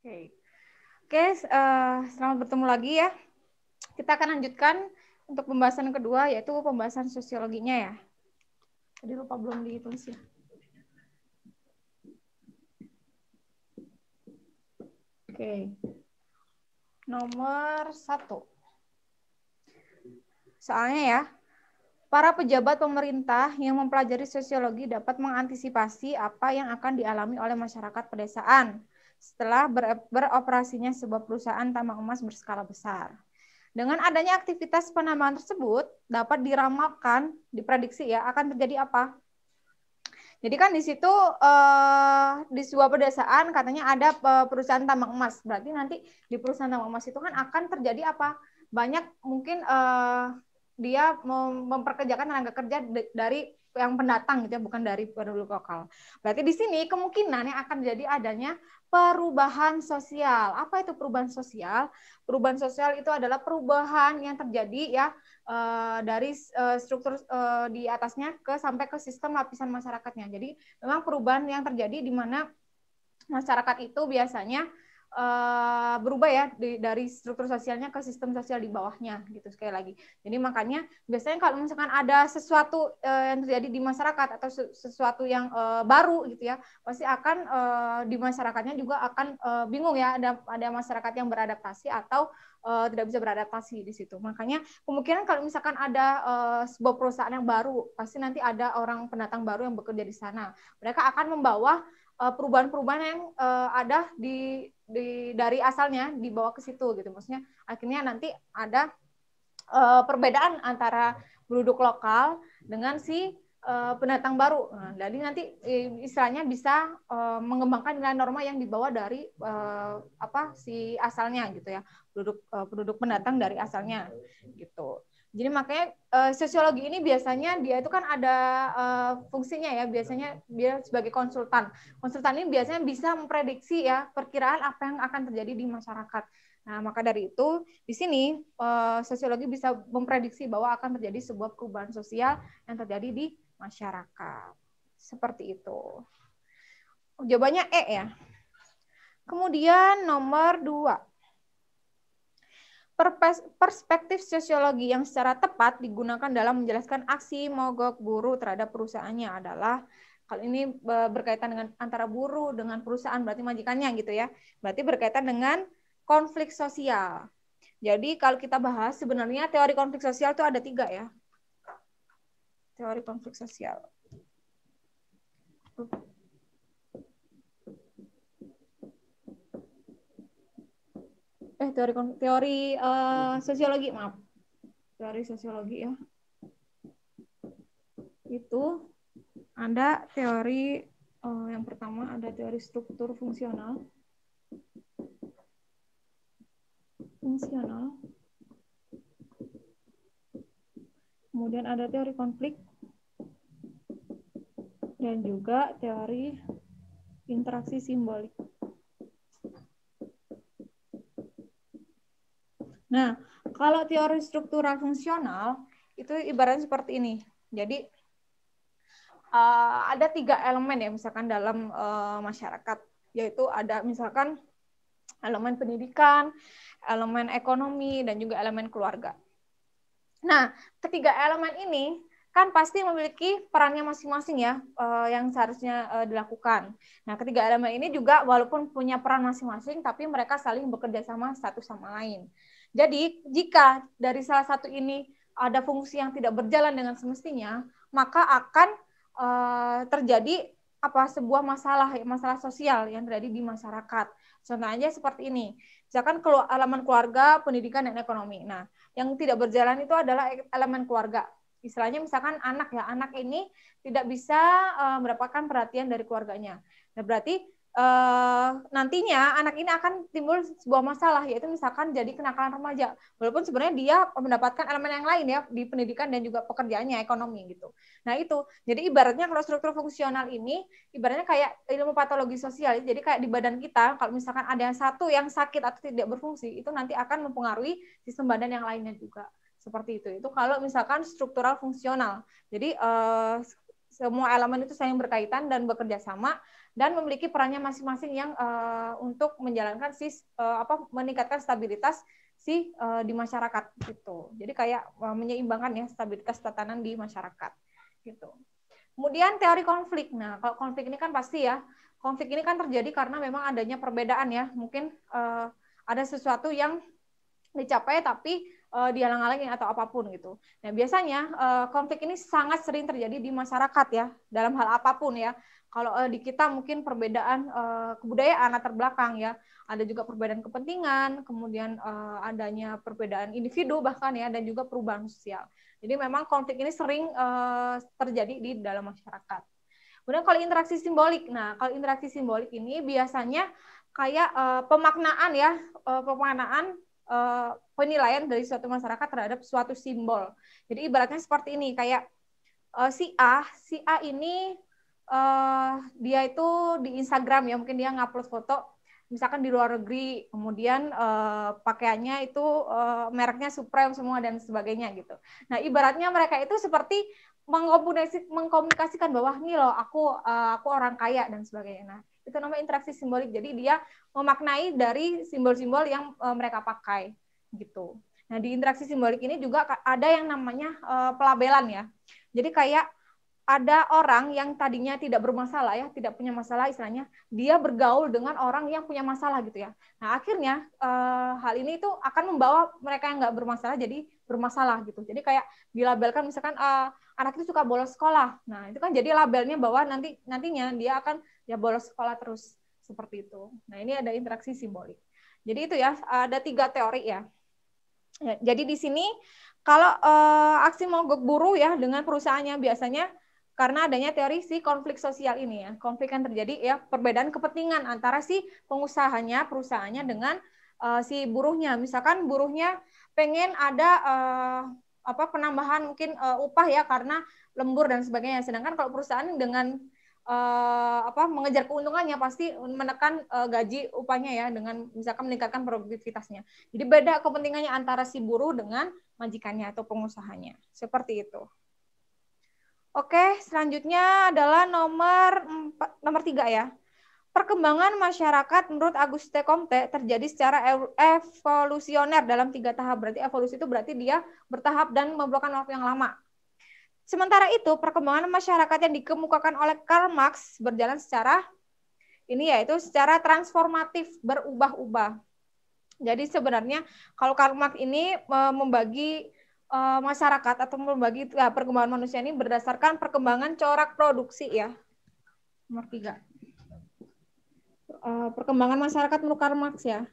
Oke, selamat bertemu lagi ya. Kita akan lanjutkan untuk pembahasan kedua, yaitu pembahasan sosiologinya ya. Tadi lupa belum ditulis ya. Oke, nomor 1. Soalnya ya, para pejabat pemerintah yang mempelajari sosiologi dapat mengantisipasi apa yang akan dialami oleh masyarakat pedesaan setelah beroperasinya sebuah perusahaan tambang emas berskala besar. Dengan adanya aktivitas penambangan tersebut, dapat diramalkan, diprediksi ya, akan terjadi apa? Jadi kan di situ di sebuah pedesaan katanya ada perusahaan tambang emas. Berarti nanti di perusahaan tambang emas itu kan akan terjadi apa? Banyak mungkin dia memperkerjakan tenaga kerja dari yang pendatang gitu ya, bukan dari penduduk lokal. Berarti di sini kemungkinan yang akan jadi adanya perubahan sosial. Apa itu perubahan sosial? Perubahan sosial itu adalah perubahan yang terjadi ya dari struktur di atasnya sampai ke sistem lapisan masyarakatnya. Jadi memang perubahan yang terjadi di mana masyarakat itu biasanya berubah ya dari struktur sosialnya ke sistem sosial di bawahnya gitu sekali lagi. Jadi makanya biasanya kalau misalkan ada sesuatu yang terjadi di masyarakat atau sesuatu yang baru gitu ya, pasti akan di masyarakatnya juga akan bingung ya, ada masyarakat yang beradaptasi atau tidak bisa beradaptasi di situ. Makanya kemungkinan kalau misalkan ada sebuah perusahaan yang baru, pasti nanti ada orang pendatang baru yang bekerja di sana. Mereka akan membawa perubahan-perubahan yang ada dari asalnya dibawa ke situ gitu. Maksudnya akhirnya nanti ada perbedaan antara penduduk lokal dengan si pendatang baru. Nah, jadi nanti istilahnya bisa mengembangkan nilai norma yang dibawa dari si asalnya gitu ya, penduduk pendatang dari asalnya gitu. Jadi makanya sosiologi ini biasanya dia itu kan ada fungsinya ya, biasanya dia sebagai konsultan. Konsultan ini biasanya bisa memprediksi ya perkiraan apa yang akan terjadi di masyarakat. Nah, maka dari itu di sini sosiologi bisa memprediksi bahwa akan terjadi sebuah perubahan sosial yang terjadi di masyarakat. Seperti itu. Jawabannya E ya. Kemudian nomor 2. Perspektif sosiologi yang secara tepat digunakan dalam menjelaskan aksi mogok buruh terhadap perusahaannya adalah, kalau ini berkaitan dengan antara buruh dengan perusahaan, berarti majikannya gitu ya. Berarti berkaitan dengan konflik sosial. Jadi kalau kita bahas sebenarnya teori konflik sosial itu ada 3 ya. Teori konflik sosial. Teori sosiologi, maaf. Teori sosiologi ya. Itu ada teori yang pertama ada teori struktur fungsional. Kemudian ada teori konflik dan juga teori interaksi simbolik. Nah, kalau teori struktural fungsional itu ibaratnya seperti ini. Jadi ada 3 elemen ya misalkan dalam masyarakat, yaitu ada misalkan elemen pendidikan, elemen ekonomi, dan juga elemen keluarga. Nah, ketiga elemen ini kan pasti memiliki perannya masing-masing ya, yang seharusnya dilakukan. Nah, ketiga elemen ini juga walaupun punya peran masing-masing, tapi mereka saling bekerja sama satu sama lain. Jadi, jika dari salah satu ini ada fungsi yang tidak berjalan dengan semestinya, maka akan terjadi sebuah masalah sosial yang terjadi di masyarakat. Contohnya seperti ini. Misalkan elemen keluarga, pendidikan, dan ekonomi. Nah, yang tidak berjalan itu adalah elemen keluarga. Istilahnya misalkan anak ya, anak ini tidak bisa mendapatkan perhatian dari keluarganya. Nah, berarti nantinya anak ini akan timbul sebuah masalah, yaitu misalkan jadi kenakalan remaja. Walaupun sebenarnya dia mendapatkan elemen yang lain ya di pendidikan dan juga pekerjaannya, ekonomi gitu. Nah itu, jadi ibaratnya kalau struktur fungsional ini ibaratnya kayak ilmu patologi sosial. Jadi kayak di badan kita, kalau misalkan ada yang satu yang sakit atau tidak berfungsi, itu nanti akan mempengaruhi sistem badan yang lainnya juga. Seperti itu. Itu kalau misalkan struktural fungsional. Jadi semua elemen itu saling berkaitan dan bekerja sama dan memiliki perannya masing-masing yang untuk menjalankan meningkatkan stabilitas di masyarakat gitu. Jadi kayak menyeimbangkan ya stabilitas tatanan di masyarakat gitu. Kemudian teori konflik. Nah, kalau konflik ini kan pasti ya, konflik ini kan terjadi karena memang adanya perbedaan ya. Mungkin ada sesuatu yang dicapai tapi dihalang-halangi atau apapun gitu. Nah, biasanya konflik ini sangat sering terjadi di masyarakat ya, dalam hal apapun ya. Kalau di kita mungkin perbedaan kebudayaan latar belakang ya, ada juga perbedaan kepentingan, kemudian adanya perbedaan individu bahkan ya, dan juga perubahan sosial. Jadi memang konflik ini sering terjadi di dalam masyarakat. Kemudian kalau interaksi simbolik, nah kalau interaksi simbolik ini biasanya kayak pemaknaan ya, pemaknaan penilaian dari suatu masyarakat terhadap suatu simbol. Jadi ibaratnya seperti ini, kayak si A ini dia itu di Instagram ya, mungkin dia ngupload foto misalkan di luar negeri, kemudian pakaiannya itu mereknya Supreme semua dan sebagainya gitu. Nah, ibaratnya mereka itu seperti mengkomunikasikan bahwa nih loh aku orang kaya dan sebagainya. Nah, itu namanya interaksi simbolik. Jadi dia memaknai dari simbol-simbol yang mereka pakai gitu. Nah, di interaksi simbolik ini juga ada yang namanya pelabelan ya. Jadi kayak ada orang yang tadinya tidak bermasalah ya, tidak punya masalah istilahnya, dia bergaul dengan orang yang punya masalah gitu ya. Nah, akhirnya hal ini tuh akan membawa mereka yang nggak bermasalah jadi bermasalah gitu. Jadi kayak dilabelkan misalkan anak itu suka bolos sekolah. Nah, itu kan jadi labelnya bahwa nantinya dia akan ya bolos sekolah terus seperti itu. Nah, ini ada interaksi simbolik. Jadi itu ya, ada 3 teori ya. Jadi di sini kalau aksi mogok buruh ya dengan perusahaannya biasanya karena adanya teori si konflik sosial ini ya. Konflik yang terjadi ya perbedaan kepentingan antara si pengusahanya, perusahaannya dengan si buruhnya. Misalkan buruhnya pengen ada penambahan mungkin upah ya karena lembur dan sebagainya. Sedangkan kalau perusahaan dengan mengejar keuntungannya pasti menekan gaji upahnya ya dengan misalkan meningkatkan produktivitasnya. Jadi beda kepentingannya antara si buruh dengan majikannya atau pengusahanya. Seperti itu. Oke, selanjutnya adalah nomor 3 ya. Perkembangan masyarakat menurut Auguste Comte terjadi secara evolusioner dalam 3 tahap. Berarti evolusi itu berarti dia bertahap dan memerlukan waktu yang lama. Sementara itu, perkembangan masyarakat yang dikemukakan oleh Karl Marx berjalan secara secara transformatif, berubah-ubah. Jadi sebenarnya kalau Karl Marx ini membagi masyarakat atau membagi perkembangan manusia ini berdasarkan perkembangan corak produksi ya. Nomor 3. Perkembangan masyarakat menurut Karl Marx ya.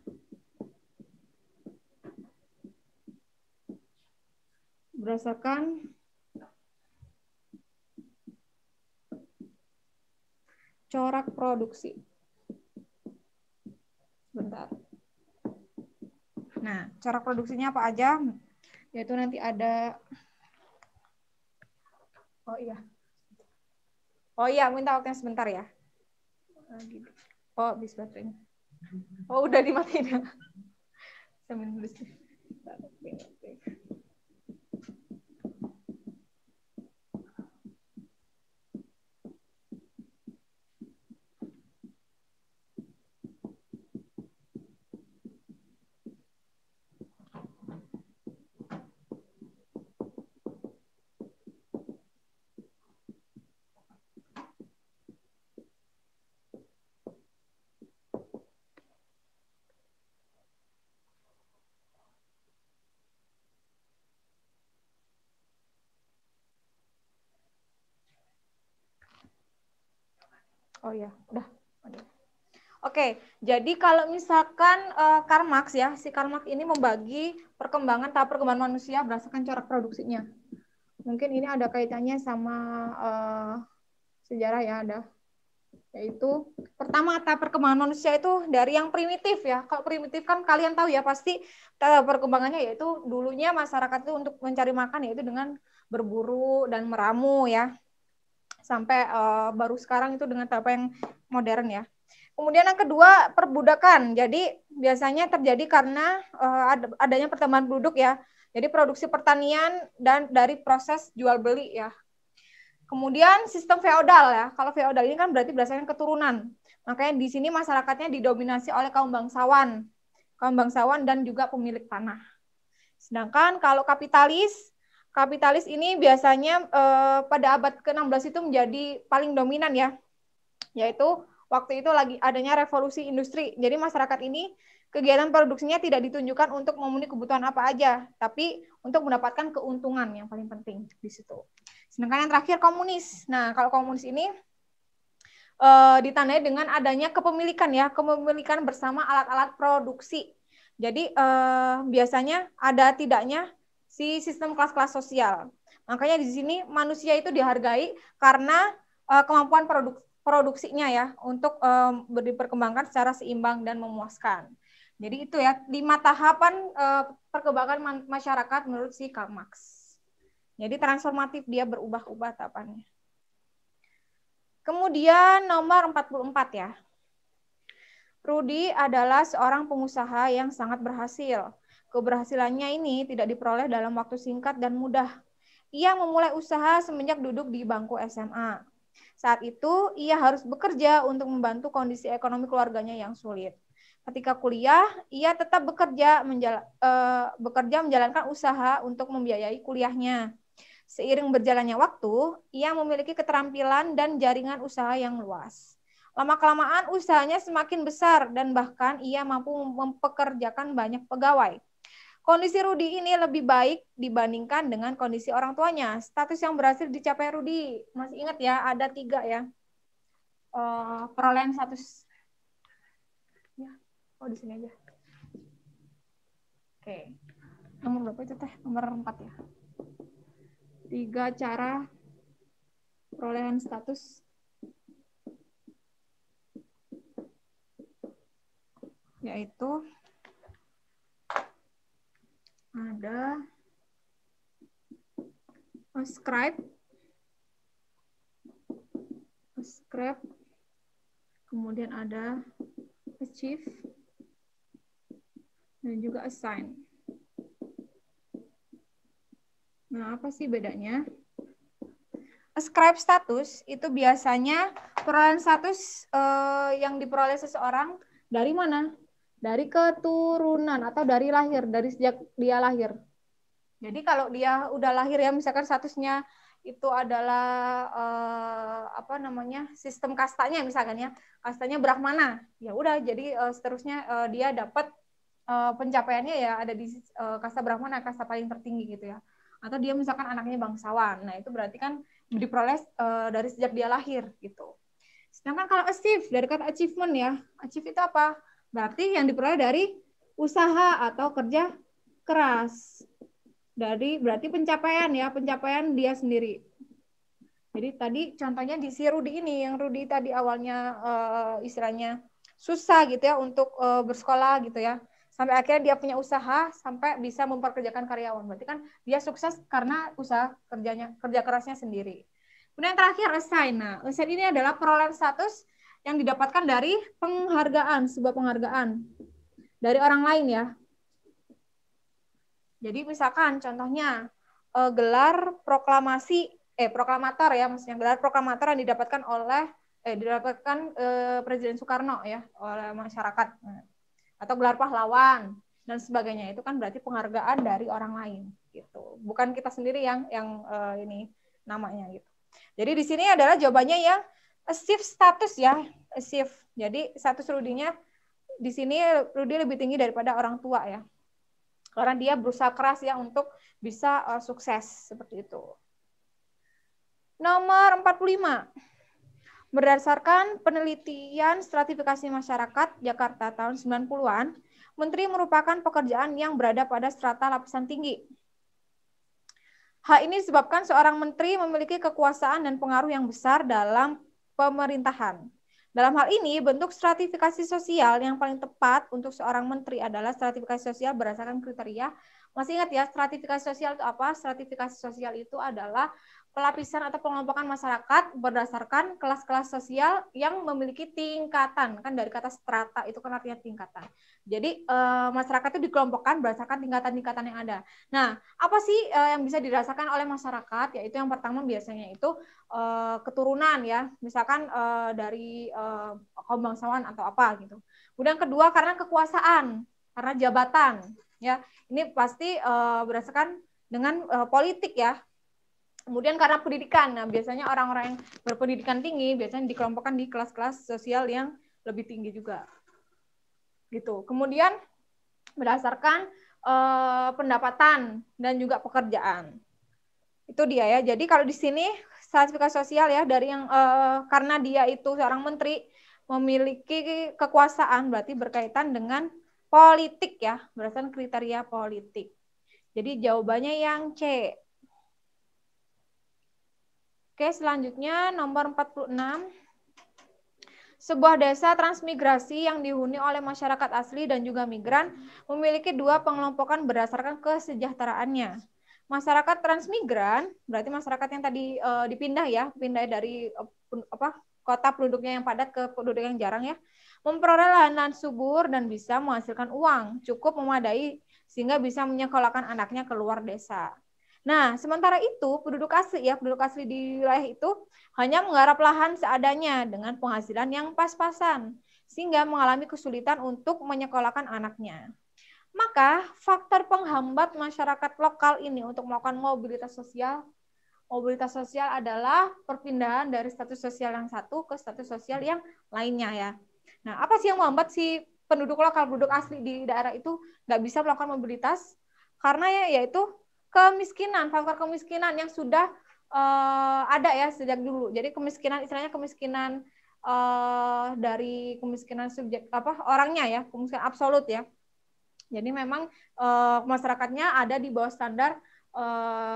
Berdasarkan corak produksi. Bentar. Nah, corak produksinya apa aja? Yaitu nanti ada minta waktunya sebentar ya. Habis baterainya. Udah dimatiin ya. Saya minum dulu. Udah. Oke, jadi kalau misalkan Karl Marx ya, si Karl Marx ini membagi tahap perkembangan manusia berdasarkan corak produksinya. Mungkin ini ada kaitannya sama sejarah ya, ada. Yaitu pertama tahap perkembangan manusia itu dari yang primitif ya. Kalau primitif kan kalian tahu ya pasti perkembangannya yaitu dulunya masyarakat itu untuk mencari makan yaitu dengan berburu dan meramu ya. Sampai baru sekarang itu dengan tahap yang modern ya. Kemudian yang kedua perbudakan. Jadi biasanya terjadi karena adanya pertambahan penduduk ya. Jadi produksi pertanian dan dari proses jual beli ya. Kemudian sistem feodal ya. Kalau feodal ini kan berarti berdasarkan keturunan. Makanya di sini masyarakatnya didominasi oleh kaum bangsawan dan juga pemilik tanah. Sedangkan kalau kapitalis ini biasanya pada abad ke-16 itu menjadi paling dominan ya. Yaitu waktu itu lagi adanya revolusi industri. Jadi masyarakat ini kegiatan produksinya tidak ditunjukkan untuk memenuhi kebutuhan apa aja, tapi untuk mendapatkan keuntungan yang paling penting di situ. Sedangkan yang terakhir komunis. Nah, kalau komunis ini ditandai dengan adanya kepemilikan bersama alat-alat produksi. Jadi biasanya ada tidaknya si sistem kelas-kelas sosial. Makanya di sini manusia itu dihargai karena kemampuan produksinya ya untuk diperkembangkan secara seimbang dan memuaskan. Jadi itu ya 5 tahapan perkembangan masyarakat menurut si Karl Marx. Jadi transformatif, dia berubah-ubah tahapannya. Kemudian nomor 44 ya. Rudy adalah seorang pengusaha yang sangat berhasil. Keberhasilannya ini tidak diperoleh dalam waktu singkat dan mudah. Ia memulai usaha semenjak duduk di bangku SMA. Saat itu, ia harus bekerja untuk membantu kondisi ekonomi keluarganya yang sulit. Ketika kuliah, ia tetap bekerja menjalankan usaha untuk membiayai kuliahnya. Seiring berjalannya waktu, ia memiliki keterampilan dan jaringan usaha yang luas. Lama-kelamaan usahanya semakin besar dan bahkan ia mampu mempekerjakan banyak pegawai. Kondisi Rudy ini lebih baik dibandingkan dengan kondisi orang tuanya. Status yang berhasil dicapai Rudy, masih ingat ya, ada 3 ya. Perolehan status. Ya, di sini aja. Oke. Nomor berapa itu teh? Nomor 4 ya. 3 cara perolehan status. Yaitu ada ascribe, kemudian ada achieve, dan juga assign. Nah, apa sih bedanya? Ascribe status itu biasanya perolehan status yang diperoleh seseorang dari mana? Dari keturunan atau dari lahir, dari sejak dia lahir. Jadi kalau dia udah lahir ya, misalkan statusnya itu adalah sistem kastanya misalkan ya, kastanya Brahmana, ya udah jadi seterusnya dia dapat pencapaiannya ya ada di kasta Brahmana, kasta paling tertinggi gitu ya. Atau dia misalkan anaknya bangsawan, nah itu berarti kan diperoleh dari sejak dia lahir gitu. Sedangkan kalau achieve, dari kata achievement ya, achieve itu apa? Berarti yang diperoleh dari usaha atau kerja keras. Berarti pencapaian dia sendiri. Jadi tadi contohnya di si Rudy ini, yang Rudy tadi awalnya istilahnya susah gitu ya untuk bersekolah gitu ya. Sampai akhirnya dia punya usaha sampai bisa memperkerjakan karyawan. Berarti kan dia sukses karena usaha kerja kerasnya sendiri. Kemudian yang terakhir assign. Nah, assign ini adalah perolehan status yang didapatkan dari sebuah penghargaan dari orang lain ya. Jadi misalkan contohnya gelar proklamator ya, maksudnya gelar proklamator yang didapatkan Presiden Soekarno ya oleh masyarakat, atau gelar pahlawan dan sebagainya, itu kan berarti penghargaan dari orang lain gitu, bukan kita sendiri yang ini namanya gitu. Jadi di sini adalah jawabannya yang achieve status ya, achieve. Jadi status Rudy-nya di sini Rudy lebih tinggi daripada orang tua ya. Karena dia berusaha keras ya untuk bisa sukses seperti itu. Nomor 45. Berdasarkan penelitian stratifikasi masyarakat Jakarta tahun 90-an, menteri merupakan pekerjaan yang berada pada strata lapisan tinggi. Hal ini disebabkan seorang menteri memiliki kekuasaan dan pengaruh yang besar dalam pemerintahan. Dalam hal ini, bentuk stratifikasi sosial yang paling tepat untuk seorang menteri adalah stratifikasi sosial berdasarkan kriteria. Masih ingat ya, stratifikasi sosial itu apa? Stratifikasi sosial itu adalah pelapisan atau pengelompokan masyarakat berdasarkan kelas-kelas sosial yang memiliki tingkatan. Kan dari kata strata itu kan artinya tingkatan. Jadi masyarakat itu dikelompokkan berdasarkan tingkatan-tingkatan yang ada. Nah, apa sih yang bisa dirasakan oleh masyarakat? Yaitu yang pertama biasanya itu keturunan ya, misalkan dari kaum bangsawan atau apa gitu. Kemudian kedua karena kekuasaan, karena jabatan ya. Ini pasti berdasarkan dengan politik ya. Kemudian karena pendidikan, nah biasanya orang-orang yang berpendidikan tinggi biasanya dikelompokkan di kelas-kelas sosial yang lebih tinggi juga. Gitu. Kemudian berdasarkan pendapatan dan juga pekerjaan. Itu dia ya. Jadi kalau di sini stratifikasi sosial ya dari yang karena dia itu seorang menteri memiliki kekuasaan berarti berkaitan dengan politik ya, berdasarkan kriteria politik. Jadi jawabannya yang C. Oke, selanjutnya nomor 46. Sebuah desa transmigrasi yang dihuni oleh masyarakat asli dan juga migran memiliki dua pengelompokan berdasarkan kesejahteraannya. Masyarakat transmigran berarti masyarakat yang tadi dipindah ya, pindah dari kota penduduknya yang padat ke penduduk yang jarang ya, memperoleh lahan subur dan bisa menghasilkan uang cukup memadai sehingga bisa menyekolahkan anaknya keluar desa. Nah, sementara itu penduduk asli di wilayah itu hanya menggarap lahan seadanya dengan penghasilan yang pas-pasan, sehingga mengalami kesulitan untuk menyekolahkan anaknya. Maka, faktor penghambat masyarakat lokal ini untuk melakukan mobilitas sosial adalah perpindahan dari status sosial yang satu ke status sosial yang lainnya ya. Nah, apa sih yang menghambat si penduduk lokal, penduduk asli di daerah itu nggak bisa melakukan mobilitas? Karena yaitu kemiskinan, faktor kemiskinan yang sudah ada ya sejak dulu. Jadi kemiskinan istilahnya kemiskinan dari kemiskinan subjek orangnya ya, kemiskinan absolut ya. Jadi memang masyarakatnya ada di bawah standar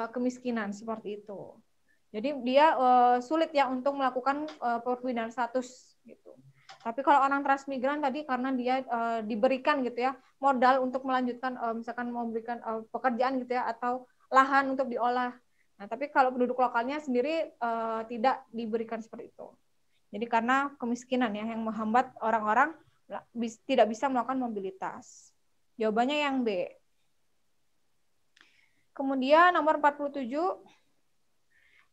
kemiskinan seperti itu. Jadi dia sulit ya untuk melakukan perpindahan status gitu. Tapi kalau orang transmigran tadi karena dia diberikan gitu ya modal untuk melanjutkan misalkan memberikan pekerjaan gitu ya atau lahan untuk diolah. Nah, tapi kalau penduduk lokalnya sendiri tidak diberikan seperti itu. Jadi karena kemiskinan ya yang menghambat orang-orang tidak bisa melakukan mobilitas. Jawabannya yang B. Kemudian nomor 47.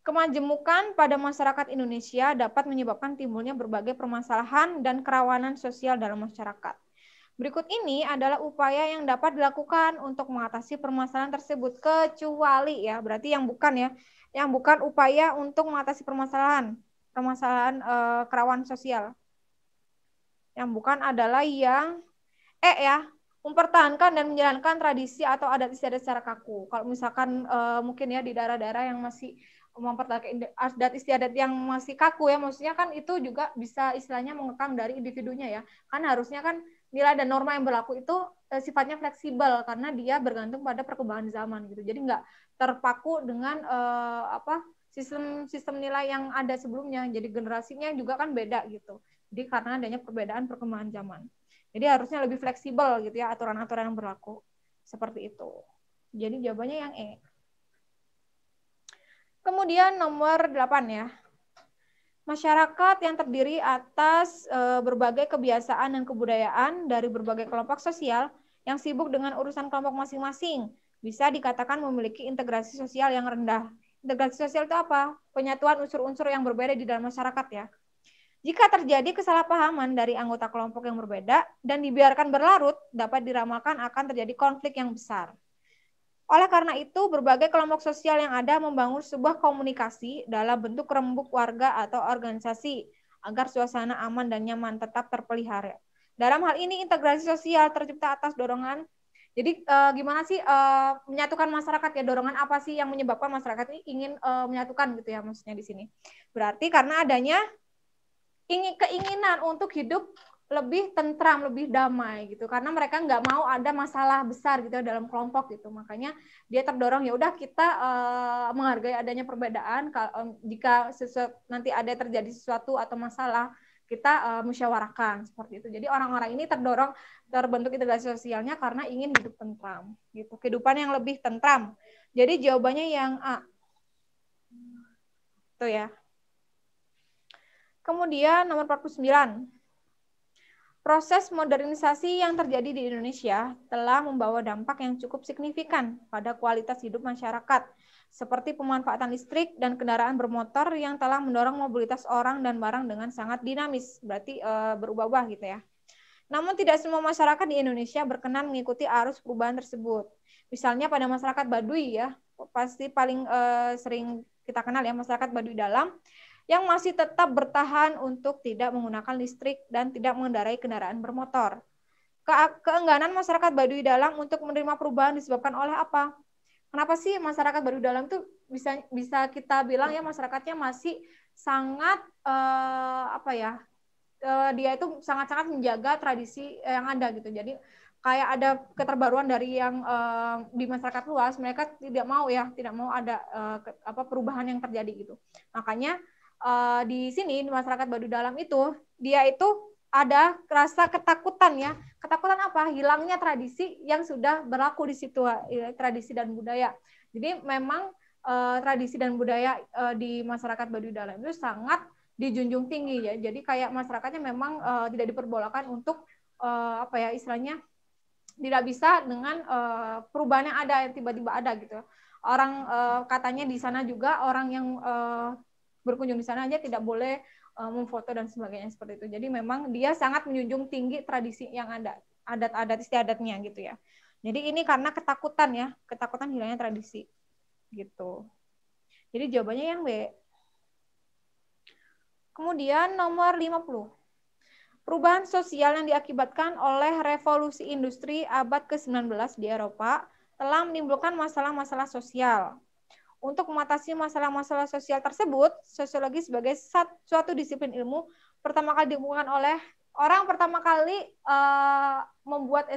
Kemajemukan pada masyarakat Indonesia dapat menyebabkan timbulnya berbagai permasalahan dan kerawanan sosial dalam masyarakat. Berikut ini adalah upaya yang dapat dilakukan untuk mengatasi permasalahan tersebut, kecuali ya, berarti yang bukan upaya untuk mengatasi permasalahan kerawanan sosial. Yang bukan adalah yang ya, mempertahankan dan menjalankan tradisi atau adat istiadat secara kaku. Kalau misalkan mungkin ya di daerah-daerah yang masih mempertahankan adat istiadat yang masih kaku ya, maksudnya kan itu juga bisa istilahnya mengekang dari individunya ya. Kan harusnya kan nilai dan norma yang berlaku itu sifatnya fleksibel karena dia bergantung pada perkembangan zaman gitu. Jadi nggak terpaku dengan sistem nilai yang ada sebelumnya. Jadi generasinya juga kan beda gitu. Jadi karena adanya perbedaan perkembangan zaman. Jadi harusnya lebih fleksibel gitu ya aturan-aturan yang berlaku. Seperti itu. Jadi jawabannya yang E. Kemudian nomor 8 ya. Masyarakat yang terdiri atas berbagai kebiasaan dan kebudayaan dari berbagai kelompok sosial yang sibuk dengan urusan kelompok masing-masing bisa dikatakan memiliki integrasi sosial yang rendah. Integrasi sosial itu apa? Penyatuan unsur-unsur yang berbeda di dalam masyarakat ya. Jika terjadi kesalahpahaman dari anggota kelompok yang berbeda dan dibiarkan berlarut, dapat diramalkan akan terjadi konflik yang besar. Oleh karena itu, berbagai kelompok sosial yang ada membangun sebuah komunikasi dalam bentuk rembuk warga atau organisasi agar suasana aman dan nyaman tetap terpelihara. Dalam hal ini, integrasi sosial tercipta atas dorongan. Jadi gimana sih menyatukan masyarakat ya? Dorongan apa sih yang menyebabkan masyarakat ini ingin menyatukan gitu ya maksudnya di sini? Berarti karena adanya keinginan untuk hidup lebih tentram, lebih damai gitu. Karena mereka nggak mau ada masalah besar gitu dalam kelompok gitu. Makanya dia terdorong ya udah kita menghargai adanya perbedaan. Jika nanti ada terjadi sesuatu atau masalah, kita musyawarahkan seperti itu. Jadi orang-orang ini terbentuk integrasi sosialnya karena ingin hidup tentram gitu. Kehidupan yang lebih tentram. Jadi jawabannya yang A. Itu ya. Kemudian nomor 49. Proses modernisasi yang terjadi di Indonesia telah membawa dampak yang cukup signifikan pada kualitas hidup masyarakat, seperti pemanfaatan listrik dan kendaraan bermotor yang telah mendorong mobilitas orang dan barang dengan sangat dinamis, berarti berubah-ubah gitu ya. Namun tidak semua masyarakat di Indonesia berkenan mengikuti arus perubahan tersebut. Misalnya pada masyarakat Baduy ya, pasti paling sering kita kenal ya, masyarakat Baduy Dalam, yang masih tetap bertahan untuk tidak menggunakan listrik dan tidak mengendarai kendaraan bermotor. Keengganan masyarakat Baduy Dalam untuk menerima perubahan disebabkan oleh apa? Kenapa sih masyarakat Baduy Dalam itu bisa kita bilang ya masyarakatnya masih sangat dia itu sangat-sangat menjaga tradisi yang ada gitu. Jadi kayak ada keterbaruan dari yang di masyarakat luas, mereka tidak mau ada perubahan yang terjadi gitu. Makanya di sini di masyarakat Baduy Dalam itu dia itu ada rasa ketakutan ya. Ketakutan apa? Hilangnya tradisi yang sudah berlaku di situ, tradisi dan budaya. Jadi memang tradisi dan budaya di masyarakat Baduy Dalam itu sangat dijunjung tinggi ya. Jadi kayak masyarakatnya memang tidak diperbolehkan untuk istilahnya tidak bisa dengan perubahan yang ada yang tiba-tiba ada gitu. Orang katanya di sana juga orang yang berkunjung di sana aja tidak boleh memfoto dan sebagainya seperti itu. Jadi memang dia sangat menjunjung tinggi tradisi yang ada, adat-adat istiadatnya gitu ya. Jadi ini karena ketakutan ya, ketakutan hilangnya tradisi gitu. Jadi jawabannya yang B. Kemudian nomor 50. Perubahan sosial yang diakibatkan oleh revolusi industri abad ke-19 di Eropa telah menimbulkan masalah-masalah sosial. Untuk mengatasi masalah-masalah sosial tersebut, sosiologi sebagai suatu disiplin ilmu pertama kali ditemukan oleh orang pertama kali membuat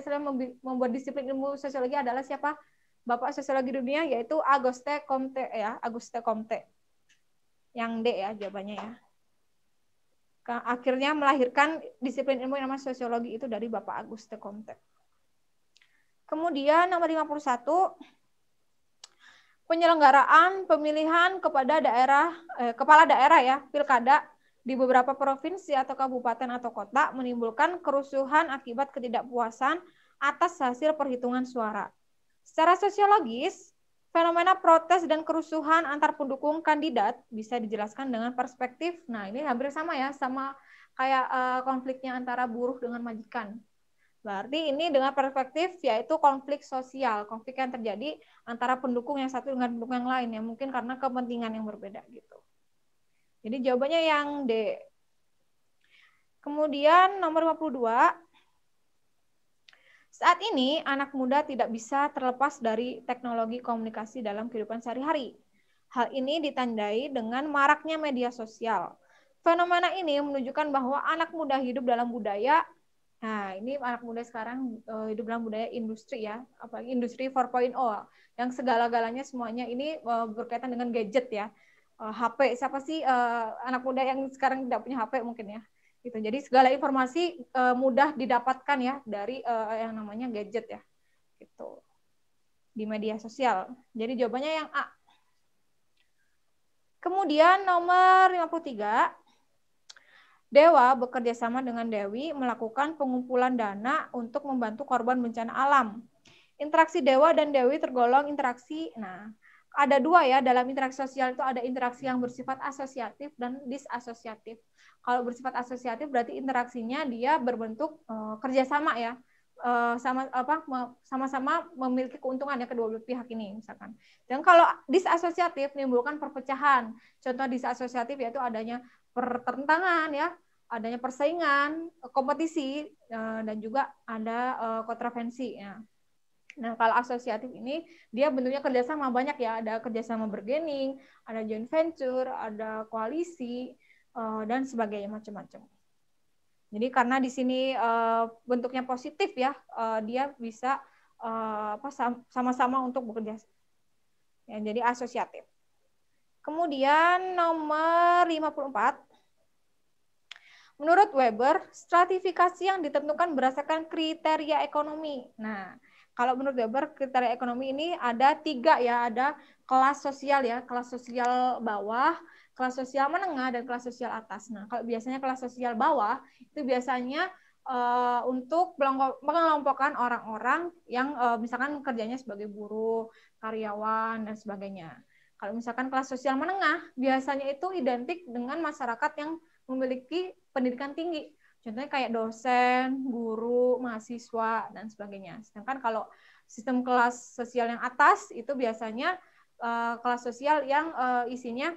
disiplin ilmu sosiologi adalah siapa? Bapak sosiologi dunia, yaitu Auguste Comte ya, Auguste Comte. Yang D ya jawabannya ya. Akhirnya melahirkan disiplin ilmu yang namanya sosiologi itu dari Bapak Auguste Comte. Kemudian nomor 51, penyelenggaraan pemilihan kepada kepala daerah ya, pilkada di beberapa provinsi atau kabupaten atau kota menimbulkan kerusuhan akibat ketidakpuasan atas hasil perhitungan suara. Secara sosiologis, fenomena protes dan kerusuhan antar pendukung kandidat bisa dijelaskan dengan perspektif. Nah, ini hampir sama ya, sama kayak konfliknya antara buruh dengan majikan. Berarti ini dengan perspektif yaitu konflik sosial, konflik yang terjadi antara pendukung yang satu dengan pendukung yang lain ya, mungkin karena kepentingan yang berbeda gitu. Jadi jawabannya yang D. Kemudian nomor 52. Saat ini anak muda tidak bisa terlepas dari teknologi komunikasi dalam kehidupan sehari-hari. Hal ini ditandai dengan maraknya media sosial. Fenomena ini menunjukkan bahwa anak muda hidup dalam budaya. Nah, ini anak muda sekarang hidup dalam budaya industri ya, apalagi industri 4.0 yang segala-galanya semuanya ini berkaitan dengan gadget ya. HP, siapa sih anak muda yang sekarang tidak punya HP mungkin ya. Gitu. Jadi segala informasi mudah didapatkan ya dari yang namanya gadget ya. Gitu. Di media sosial. Jadi jawabannya yang A. Kemudian nomor 53. Dewa bekerja sama dengan Dewi melakukan pengumpulan dana untuk membantu korban bencana alam. Interaksi Dewa dan Dewi tergolong interaksi, ada dua ya, dalam interaksi sosial itu ada interaksi yang bersifat asosiatif dan disasosiatif. Kalau bersifat asosiatif berarti interaksinya dia berbentuk kerjasama ya, sama-sama memiliki keuntungan ya kedua belah pihak ini misalkan. Dan kalau disasosiatif menimbulkan perpecahan. Contoh disasosiatif yaitu adanya pertentangan ya, adanya persaingan, kompetisi, dan juga ada kontroversi ya. Nah, kalau asosiatif ini dia bentuknya kerjasama banyak ya, ada kerjasama bergening, ada joint venture, ada koalisi, dan sebagainya macam-macam. Jadi karena di sini bentuknya positif ya, dia bisa sama-sama untuk bekerja. Ya, jadi asosiatif. Kemudian nomor 54. Menurut Weber, stratifikasi yang ditentukan berdasarkan kriteria ekonomi. Nah, kalau menurut Weber, kriteria ekonomi ini ada 3 ya, ada kelas sosial ya, kelas sosial bawah, kelas sosial menengah dan kelas sosial atas. Nah, kalau biasanya kelas sosial bawah itu biasanya untuk mengelompokkan orang-orang yang misalkan kerjanya sebagai buruh, karyawan dan sebagainya. Kalau misalkan kelas sosial menengah biasanya itu identik dengan masyarakat yang memiliki pendidikan tinggi. Contohnya kayak dosen, guru, mahasiswa dan sebagainya. Sedangkan kalau sistem kelas sosial yang atas itu biasanya kelas sosial yang isinya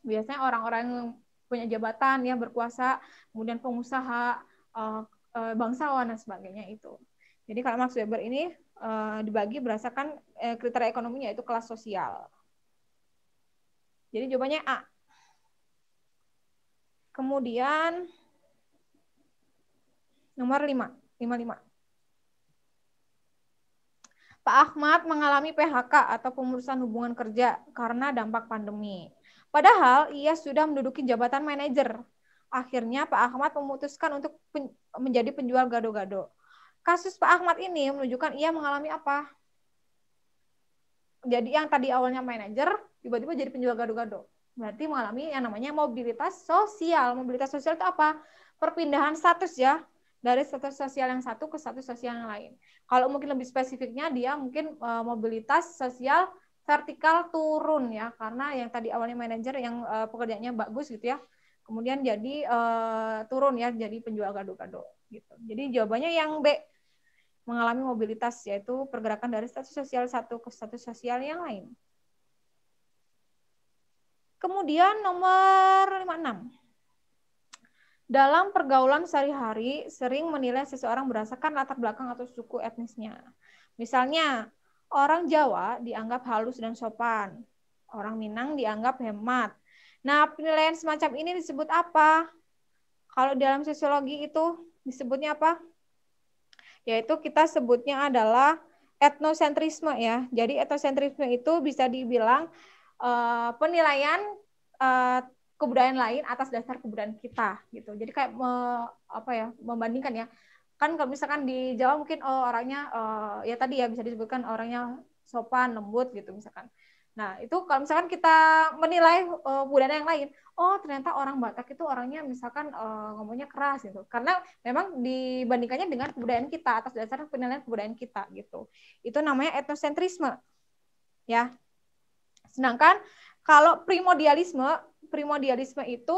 biasanya orang-orang yang punya jabatan, ya berkuasa, kemudian pengusaha, bangsawan dan sebagainya itu. Jadi kalau Max Weber ini dibagi berdasarkan kriteria ekonominya yaitu kelas sosial. Jadi jawabannya A. Kemudian nomor 5, 55. Pak Ahmad mengalami PHK atau pemutusan hubungan kerja karena dampak pandemi. Padahal ia sudah menduduki jabatan manajer. Akhirnya Pak Ahmad memutuskan untuk menjadi penjual gado-gado. Kasus Pak Ahmad ini menunjukkan ia mengalami apa? Jadi yang tadi awalnya manajer, tiba-tiba jadi penjual gado-gado. Berarti mengalami yang namanya mobilitas sosial. Mobilitas sosial itu apa? Perpindahan status ya, dari status sosial yang satu ke status sosial yang lain. Kalau mungkin lebih spesifiknya dia mungkin mobilitas sosial vertikal turun ya, karena yang tadi awalnya manajer yang pekerjaannya bagus gitu ya, kemudian jadi turun ya, jadi penjual gado-gado gitu. Jadi jawabannya yang B, mengalami mobilitas, yaitu pergerakan dari status sosial satu ke status sosial yang lain. Kemudian nomor 56. Dalam pergaulan sehari-hari, sering menilai seseorang berdasarkan latar belakang atau suku etnisnya. Misalnya, orang Jawa dianggap halus dan sopan. Orang Minang dianggap hemat. Nah, penilaian semacam ini disebut apa? Kalau dalam sosiologi itu disebutnya apa? Yaitu kita sebutnya adalah etnosentrisme ya. Jadi etnosentrisme itu bisa dibilang penilaian kebudayaan lain atas dasar kebudayaan kita gitu. Jadi kayak membandingkan ya. Kan kalau misalkan di Jawa mungkin orangnya ya tadi ya bisa disebutkan orangnya sopan, lembut gitu misalkan. Nah, itu kalau misalkan kita menilai budaya yang lain, oh ternyata orang Batak itu orangnya misalkan ngomongnya keras gitu. Karena memang dibandingkannya dengan kebudayaan kita atas dasar penilaian kebudayaan kita gitu. Itu namanya etnosentrisme. Ya. Sedangkan kalau primordialisme itu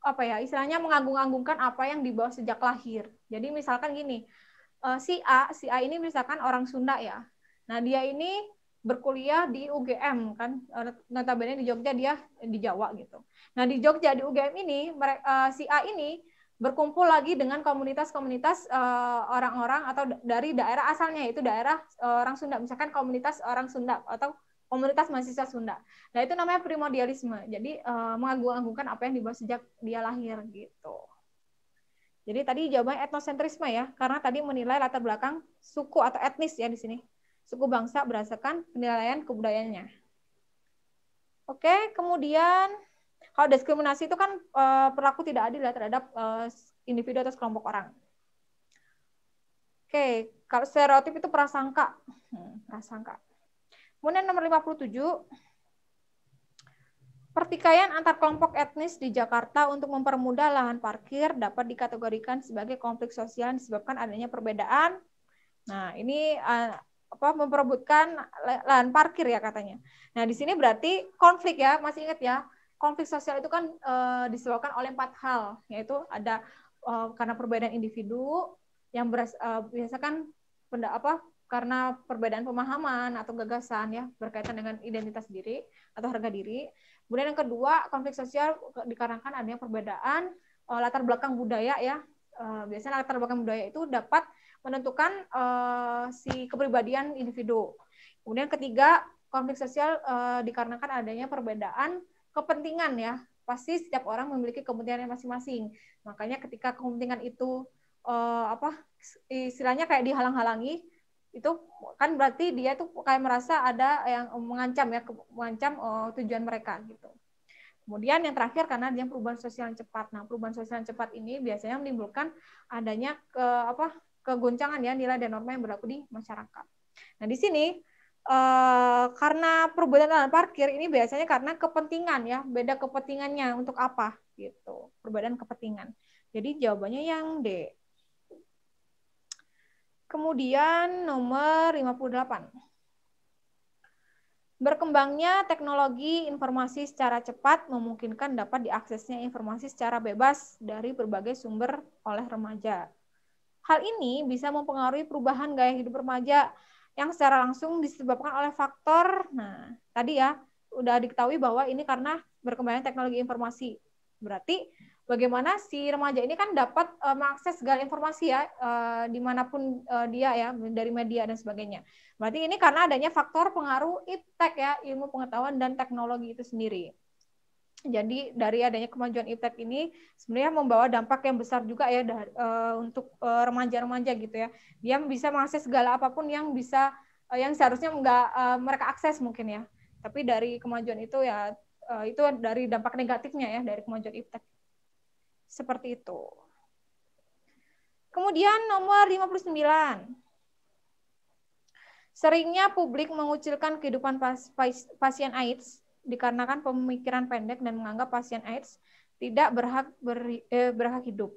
apa ya? Istilahnya mengagung-agungkan apa yang dibawa sejak lahir. Jadi misalkan gini, si A ini misalkan orang Sunda ya. Nah, dia ini berkuliah di UGM kan, notabene di Jogja, dia di Jawa gitu. Nah, di Jogja di UGM ini si A ini berkumpul lagi dengan komunitas-komunitas orang-orang atau dari daerah asalnya, yaitu daerah orang Sunda, misalkan komunitas orang Sunda atau komunitas mahasiswa Sunda. Nah, itu namanya primordialisme. Jadi mengagung-agungkan apa yang dibawa sejak dia lahir gitu. Jadi tadi jawabannya etnosentrisme ya, karena tadi menilai latar belakang suku atau etnis ya di sini. Suku bangsa berdasarkan penilaian kebudayaannya. Oke, kemudian kalau diskriminasi itu kan berlaku tidak adil ya terhadap individu atau kelompok orang. Oke, kalau stereotip itu prasangka. Prasangka. Kemudian nomor 57, pertikaian antar kelompok etnis di Jakarta untuk mempermudah lahan parkir dapat dikategorikan sebagai konflik sosial disebabkan adanya perbedaan. Nah, ini memperebutkan lahan parkir ya katanya. Nah, di sini berarti konflik ya, masih ingat ya, konflik sosial itu kan disebabkan oleh 4 hal, yaitu ada karena perbedaan individu yang biasakan karena perbedaan pemahaman atau gagasan ya berkaitan dengan identitas diri atau harga diri. Kemudian yang kedua, konflik sosial dikarenakan adanya perbedaan latar belakang budaya ya. Biasanya latar belakang budaya itu dapat menentukan si kepribadian individu. Kemudian ketiga, konflik sosial dikarenakan adanya perbedaan kepentingan ya. Pasti setiap orang memiliki kepentingan masing-masing. Makanya ketika kepentingan itu istilahnya kayak dihalang-halangi, itu kan berarti dia tuh kayak merasa ada yang mengancam tujuan mereka gitu. Kemudian yang terakhir karena dia perubahan sosial yang cepat. Nah, perubahan sosial yang cepat ini biasanya menimbulkan adanya kegoncangan ya nilai dan norma yang berlaku di masyarakat. Nah, di sini karena perbuatan lahan parkir ini biasanya karena kepentingan ya, beda kepentingannya untuk apa gitu, perbedaan kepentingan. Jadi jawabannya yang D. Kemudian nomor 58. Berkembangnya teknologi informasi secara cepat memungkinkan dapat diaksesnya informasi secara bebas dari berbagai sumber oleh remaja. Hal ini bisa mempengaruhi perubahan gaya hidup remaja yang secara langsung disebabkan oleh faktor, nah tadi ya, udah diketahui bahwa ini karena berkembangnya teknologi informasi. Berarti bagaimana si remaja ini kan dapat mengakses segala informasi ya, dimanapun dia ya, dari media dan sebagainya. Berarti ini karena adanya faktor pengaruh iptek ya, ilmu pengetahuan dan teknologi itu sendiri. Jadi dari adanya kemajuan iptek ini sebenarnya membawa dampak yang besar juga ya untuk remaja-remaja gitu ya. Dia bisa mengakses segala apapun yang bisa yang seharusnya nggak mereka akses mungkin ya. Tapi dari kemajuan itu ya itu dari dampak negatifnya ya dari kemajuan iptek. Seperti itu. Kemudian nomor 59. Seringnya publik mengucilkan kehidupan pasien AIDS dikarenakan pemikiran pendek dan menganggap pasien AIDS tidak berhak hidup.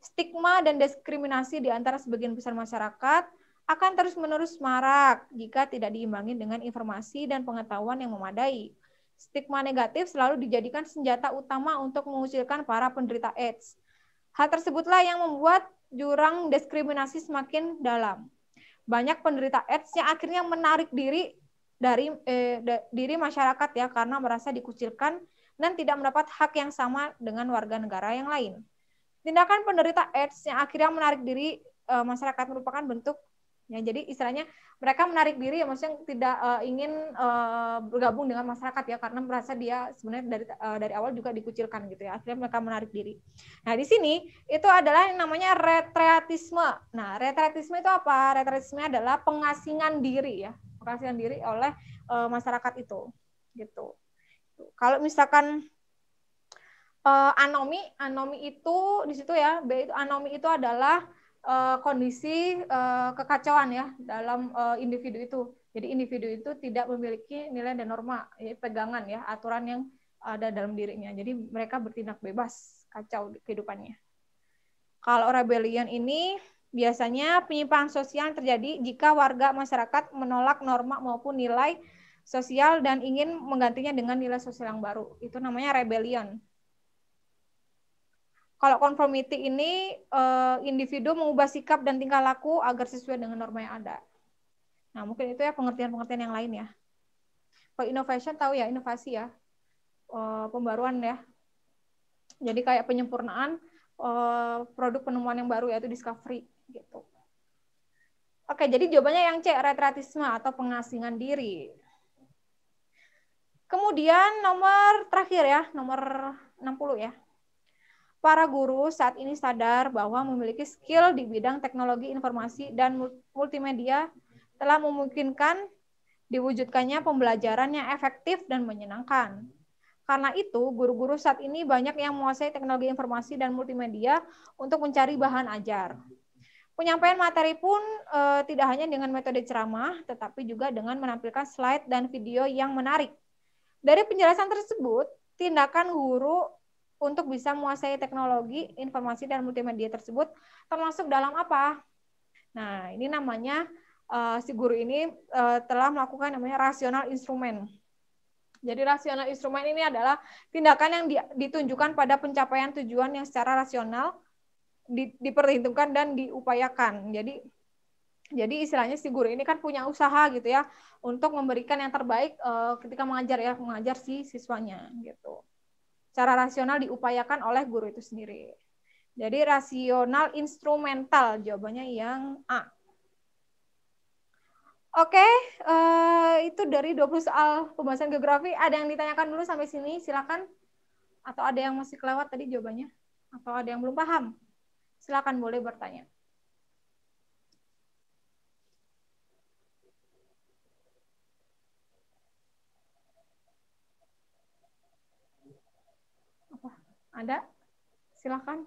Stigma dan diskriminasi di antara sebagian besar masyarakat akan terus-menerus marak jika tidak diimbangi dengan informasi dan pengetahuan yang memadai. Stigma negatif selalu dijadikan senjata utama untuk mengucilkan para penderita AIDS. Hal tersebutlah yang membuat jurang diskriminasi semakin dalam. Banyak penderita AIDS yang akhirnya menarik diri dari diri masyarakat ya karena merasa dikucilkan dan tidak mendapat hak yang sama dengan warga negara yang lain. Tindakan penderita AIDS yang akhirnya menarik diri masyarakat merupakan bentuk ya, jadi istilahnya mereka menarik diri ya, maksudnya tidak ingin bergabung dengan masyarakat ya karena merasa dia sebenarnya dari awal juga dikucilkan gitu ya, akhirnya mereka menarik diri. Nah di sini itu adalah yang namanya retreatisme. Nah retreatisme itu apa? Retreatisme adalah pengasingan diri ya, pengasingan diri oleh masyarakat itu gitu. Kalau misalkan anomi itu di situ ya, anomi itu adalah kondisi kekacauan ya dalam individu itu. Jadi individu itu tidak memiliki nilai dan norma, ya, pegangan ya, aturan yang ada dalam dirinya. Jadi mereka bertindak bebas, kacau kehidupannya. Kalau rebellion ini biasanya penyimpangan sosial yang terjadi jika warga masyarakat menolak norma maupun nilai sosial dan ingin menggantinya dengan nilai sosial yang baru. Itu namanya rebellion. Kalau conformity ini individu mengubah sikap dan tingkah laku agar sesuai dengan norma yang ada. Nah, mungkin itu ya pengertian-pengertian yang lain ya. Kalau innovation tahu ya, inovasi ya. Pembaruan ya. Jadi kayak penyempurnaan produk penemuan yang baru yaitu discovery gitu. Oke, jadi jawabannya yang C, retreatisme atau pengasingan diri. Kemudian nomor terakhir ya, nomor 60 ya. Para guru saat ini sadar bahwa memiliki skill di bidang teknologi informasi dan multimedia telah memungkinkan diwujudkannya pembelajaran yang efektif dan menyenangkan. Karena itu, guru-guru saat ini banyak yang menguasai teknologi informasi dan multimedia untuk mencari bahan ajar. Penyampaian materi pun tidak hanya dengan metode ceramah, tetapi juga dengan menampilkan slide dan video yang menarik. Dari penjelasan tersebut, tindakan guru untuk bisa menguasai teknologi, informasi, dan multimedia tersebut termasuk dalam apa? Nah, ini namanya si guru ini telah melakukan namanya rasional instrumen. Jadi rasional instrumen ini adalah tindakan yang ditunjukkan pada pencapaian tujuan yang secara rasional diperhitungkan dan diupayakan. Jadi istilahnya si guru ini kan punya usaha gitu ya untuk memberikan yang terbaik ketika mengajar si siswanya gitu. Secara rasional diupayakan oleh guru itu sendiri. Jadi rasional instrumental jawabannya yang A. Oke, itu dari 20 soal pembahasan geografi. Ada yang ditanyakan dulu sampai sini, silakan. Atau ada yang masih kelewat tadi jawabannya? Atau ada yang belum paham? Silakan boleh bertanya. Apa? Ada? Silakan.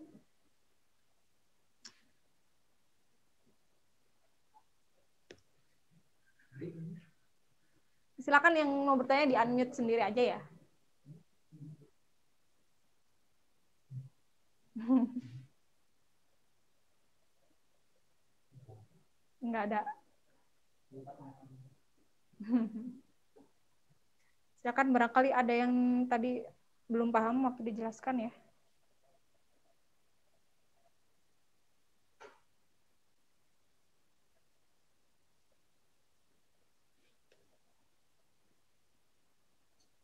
Silakan yang mau bertanya di unmute sendiri aja ya. Enggak ada. Silakan, barangkali ada yang tadi belum paham waktu dijelaskan ya.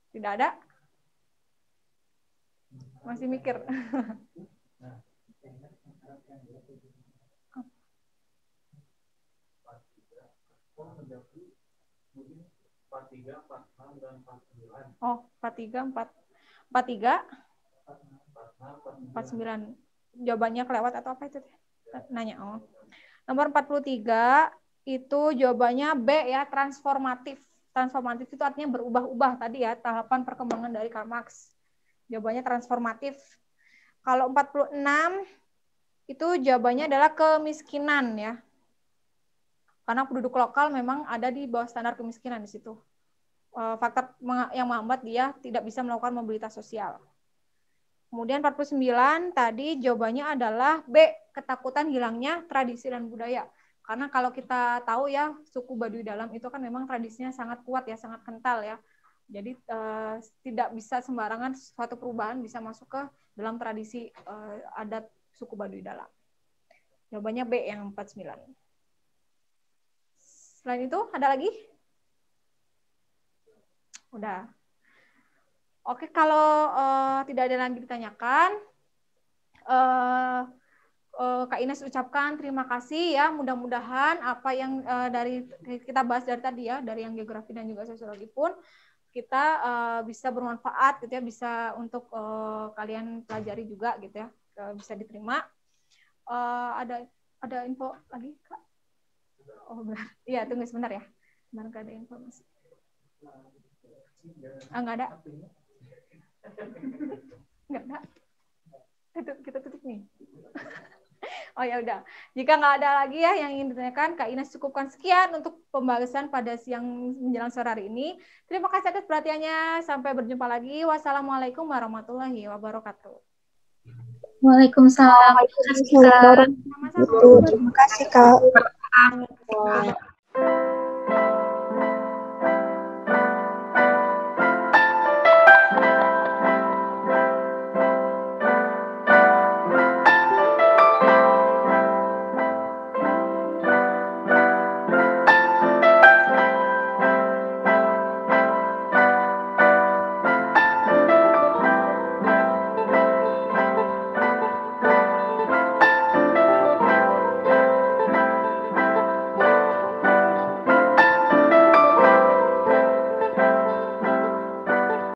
Tidak ada? Masih mikir. Oh, 43, 43, 49. Jawabannya kelewat atau apa itu? Nanya. Oh. Nomor 43 itu jawabannya B ya, transformatif. Transformatif itu artinya berubah-ubah tadi ya, tahapan perkembangan dari Karl Marx. Jawabannya transformatif. Kalau 46 itu jawabannya adalah kemiskinan ya. Karena penduduk lokal memang ada di bawah standar kemiskinan di situ. Faktor yang menghambat dia tidak bisa melakukan mobilitas sosial. Kemudian 49 tadi jawabannya adalah B, ketakutan hilangnya tradisi dan budaya. Karena kalau kita tahu ya, suku Baduy Dalam itu kan memang tradisinya sangat kuat ya, sangat kental ya. Jadi tidak bisa sembarangan suatu perubahan bisa masuk ke dalam tradisi adat suku Baduy Dalam. Jawabannya B yang 49. Selain itu ada lagi? Udah. Oke, kalau tidak ada lagi ditanyakan, Kak Ines ucapkan terima kasih ya. Mudah-mudahan apa yang dari kita bahas dari tadi ya, dari yang geografi dan juga sosiologi pun kita bisa bermanfaat gitu ya, bisa untuk kalian pelajari juga gitu ya, bisa diterima. Ada info lagi Kak? Oh benar. Iya, tunggu sebentar ya. Benar, gak ada informasi. Nggak ada. Nggak ada. Kita tutup nih. Oh ya udah. Jika nggak ada lagi ya yang ingin ditanyakan, Kak Ines cukupkan sekian untuk pembahasan pada siang menjelang sore hari ini. Terima kasih atas perhatiannya. Sampai berjumpa lagi. Wassalamualaikum warahmatullahi wabarakatuh. Waalaikumsalam. Sama-sama. Terima kasih, Kak.